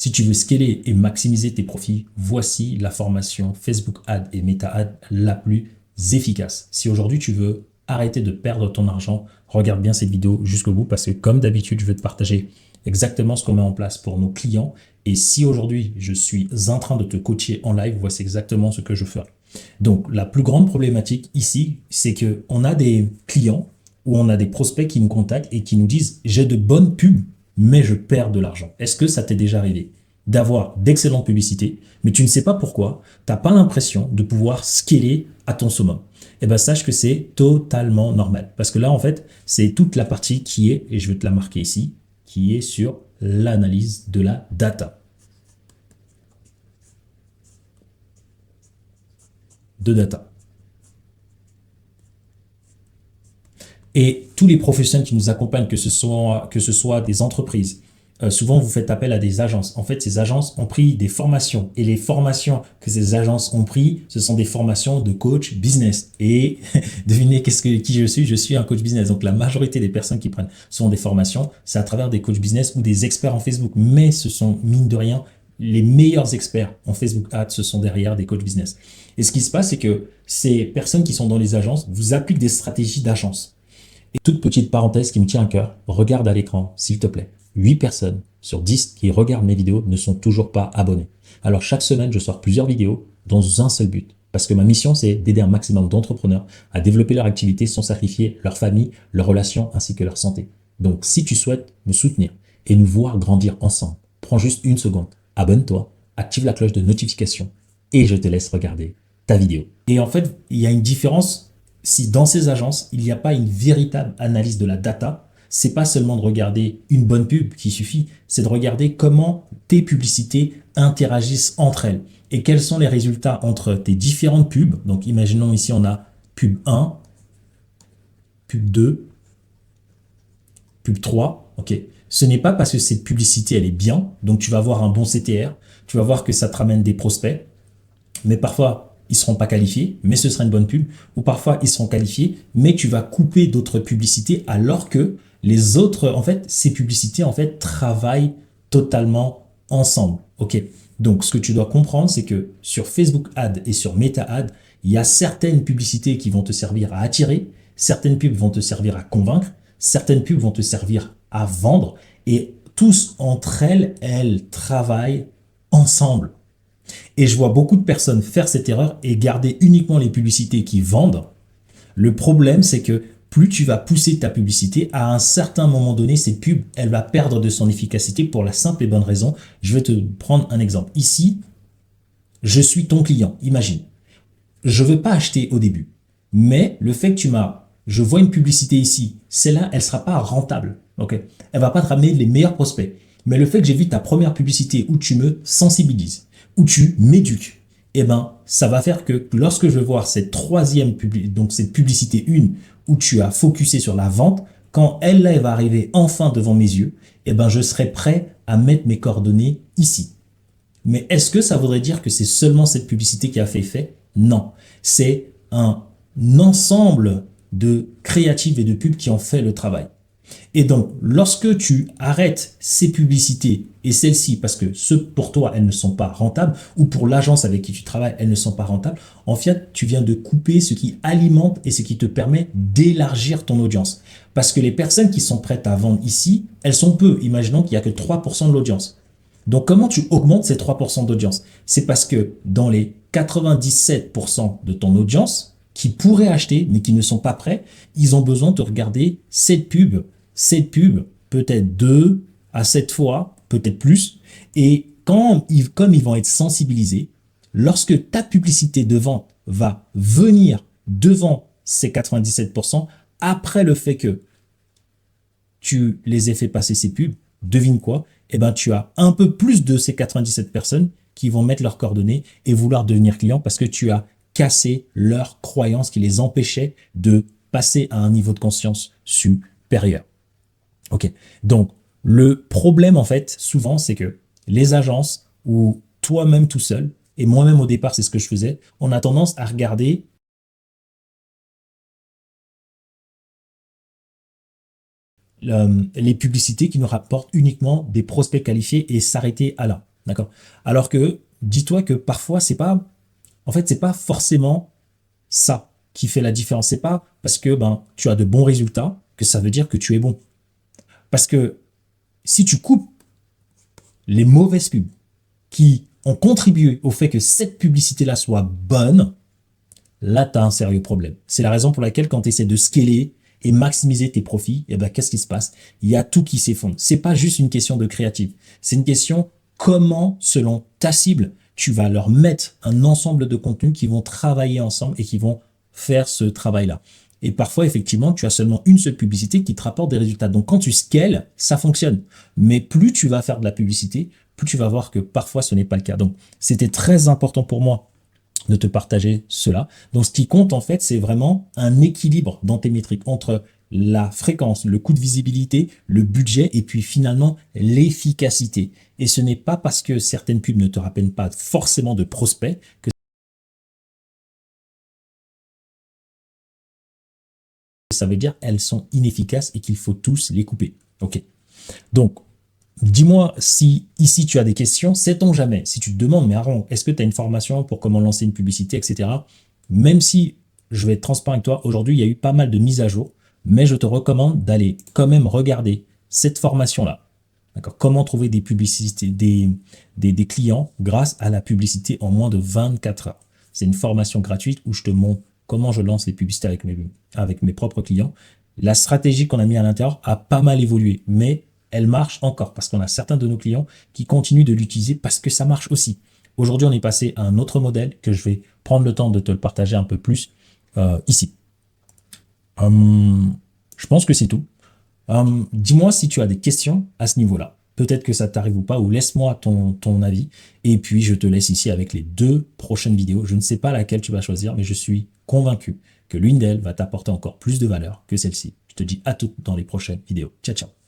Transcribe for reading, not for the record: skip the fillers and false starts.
Si tu veux scaler et maximiser tes profits, voici la formation Facebook Ads et Meta Ads la plus efficace. Si aujourd'hui tu veux arrêter de perdre ton argent, regarde bien cette vidéo jusqu'au bout parce que comme d'habitude, je vais te partager exactement ce qu'on met en place pour nos clients. Et si aujourd'hui je suis en train de te coacher en live, voici exactement ce que je ferai. Donc la plus grande problématique ici, c'est qu'on a des clients ou on a des prospects qui nous contactent et qui nous disent j'ai de bonnes pubs, mais je perds de l'argent. Est-ce que ça t'est déjà arrivé d'avoir d'excellentes publicités, mais tu ne sais pas pourquoi, tu n'as pas l'impression de pouvoir scaler à ton summum? Eh bien, sache que c'est totalement normal. Parce que là, en fait, c'est toute la partie qui est, et je vais te la marquer ici, qui est sur l'analyse de la data. De data. Et tous les professionnels qui nous accompagnent, que ce soit des entreprises, souvent vous faites appel à des agences. En fait, ces agences ont pris des formations. Et les formations que ces agences ont pris, ce sont des formations de coach business. Et devinez qui je suis? Je suis un coach business. Donc la majorité des personnes qui prennent souvent des formations, c'est à travers des coachs business ou des experts en Facebook. Mais ce sont, mine de rien, les meilleurs experts en Facebook Ads, ce sont derrière des coachs business. Et ce qui se passe, c'est que ces personnes qui sont dans les agences vous appliquent des stratégies d'agence. Et toute petite parenthèse qui me tient à cœur, regarde à l'écran, s'il te plaît. 8 personnes sur 10 qui regardent mes vidéos ne sont toujours pas abonnés. Alors chaque semaine, je sors plusieurs vidéos dans un seul but. Parce que ma mission, c'est d'aider un maximum d'entrepreneurs à développer leur activité sans sacrifier leur famille, leurs relations ainsi que leur santé. Donc si tu souhaites me soutenir et nous voir grandir ensemble, prends juste une seconde, abonne-toi, active la cloche de notification et je te laisse regarder ta vidéo. Et en fait, il y a une différence. Si dans ces agences, il n'y a pas une véritable analyse de la data, c'est pas seulement de regarder une bonne pub qui suffit, c'est de regarder comment tes publicités interagissent entre elles et quels sont les résultats entre tes différentes pubs. Donc imaginons ici on a pub 1, pub 2, pub 3, ok. Ce n'est pas parce que cette publicité elle est bien, donc tu vas avoir un bon CTR, tu vas voir que ça te ramène des prospects, mais parfois ils ne seront pas qualifiés, mais ce sera une bonne pub, ou parfois ils seront qualifiés, mais tu vas couper d'autres publicités alors que les autres, en fait, ces publicités, en fait, travaillent totalement ensemble. Ok. Donc, ce que tu dois comprendre, c'est que sur Facebook Ads et sur Meta Ads, il y a certaines publicités qui vont te servir à attirer, certaines pubs vont te servir à convaincre, certaines pubs vont te servir à vendre, et tous entre elles, elles travaillent ensemble. Et je vois beaucoup de personnes faire cette erreur et garder uniquement les publicités qui vendent. Le problème, c'est que plus tu vas pousser ta publicité, à un certain moment donné, cette pub, elle va perdre de son efficacité pour la simple et bonne raison. Je vais te prendre un exemple. Ici, je suis ton client, imagine. Je ne veux pas acheter au début, mais le fait que je vois une publicité ici, celle-là, elle ne sera pas rentable. Ok, elle ne va pas te ramener les meilleurs prospects. Mais le fait que j'ai vu ta première publicité où tu me sensibilises, où tu m'éduques, eh ben, ça va faire que lorsque je vais voir cette troisième donc cette publicité 1 où tu as focusé sur la vente, quand elle, là, elle va arriver enfin devant mes yeux, eh ben, je serai prêt à mettre mes coordonnées ici. Mais est-ce que ça voudrait dire que c'est seulement cette publicité qui a fait effet? Non. C'est un ensemble de créatives et de pubs qui ont fait le travail. Et donc, lorsque tu arrêtes ces publicités et celles-ci, parce que pour toi, elles ne sont pas rentables, ou pour l'agence avec qui tu travailles, elles ne sont pas rentables, en fait, tu viens de couper ce qui alimente et ce qui te permet d'élargir ton audience. Parce que les personnes qui sont prêtes à vendre ici, elles sont peu. Imaginons qu'il n'y a que 3% de l'audience. Donc, comment tu augmentes ces 3% d'audience? C'est parce que dans les 97% de ton audience, qui pourraient acheter, mais qui ne sont pas prêts, ils ont besoin de regarder cette pub, peut-être 2 à 7 fois, peut-être plus. Et comme ils vont être sensibilisés, lorsque ta publicité de vente va venir devant ces 97%, après le fait que tu les aies fait passer ces pubs, devine quoi? Eh ben, tu as un peu plus de ces 97 personnes qui vont mettre leurs coordonnées et vouloir devenir client parce que tu as cassé leurs croyances qui les empêchaient de passer à un niveau de conscience supérieur. Ok. Donc, le problème, en fait, souvent, c'est que les agences ou toi-même tout seul, et moi-même au départ, c'est ce que je faisais, on a tendance à regarder les publicités qui nous rapportent uniquement des prospects qualifiés et s'arrêter à là. D'accord? Alors que, dis-toi que parfois, en fait, c'est pas forcément ça qui fait la différence. C'est pas parce que ben, tu as de bons résultats que ça veut dire que tu es bon. Parce que si tu coupes les mauvaises pubs qui ont contribué au fait que cette publicité-là soit bonne, là, tu as un sérieux problème. C'est la raison pour laquelle quand tu essaies de scaler et maximiser tes profits, eh ben, qu'est-ce qui se passe? Il y a tout qui s'effondre. C'est pas juste une question de créative. C'est une question comment, selon ta cible, tu vas leur mettre un ensemble de contenus qui vont travailler ensemble et qui vont faire ce travail-là. Et parfois, effectivement, tu as seulement une seule publicité qui te rapporte des résultats. Donc, quand tu scales, ça fonctionne. Mais plus tu vas faire de la publicité, plus tu vas voir que parfois, ce n'est pas le cas. Donc, c'était très important pour moi de te partager cela. Donc, ce qui compte, en fait, c'est vraiment un équilibre dans tes métriques entre la fréquence, le coût de visibilité, le budget et puis finalement l'efficacité. Et ce n'est pas parce que certaines pubs ne te rappellent pas forcément de prospects que ça veut dire qu'elles sont inefficaces et qu'il faut tous les couper. Ok. Donc, dis-moi si ici tu as des questions, sait-on jamais. Si tu te demandes, mais Aaron, est-ce que tu as une formation pour comment lancer une publicité, etc. Même si je vais être transparent avec toi, aujourd'hui, il y a eu pas mal de mises à jour, mais je te recommande d'aller quand même regarder cette formation-là. D'accord? Comment trouver des publicités, des clients grâce à la publicité en moins de 24 heures. C'est une formation gratuite où je te montre comment je lance les publicités avec mes propres clients. La stratégie qu'on a mis à l'intérieur a pas mal évolué, mais elle marche encore parce qu'on a certains de nos clients qui continuent de l'utiliser parce que ça marche aussi. Aujourd'hui, on est passé à un autre modèle que je vais prendre le temps de te le partager un peu plus ici. Je pense que c'est tout. Dis-moi si tu as des questions à ce niveau-là. Peut-être que ça t'arrive ou pas, ou laisse-moi ton avis. Et puis, je te laisse ici avec les 2 prochaines vidéos. Je ne sais pas laquelle tu vas choisir, mais je suis convaincu que l'une d'elles va t'apporter encore plus de valeur que celle-ci. Je te dis à toutes dans les prochaines vidéos. Ciao, ciao.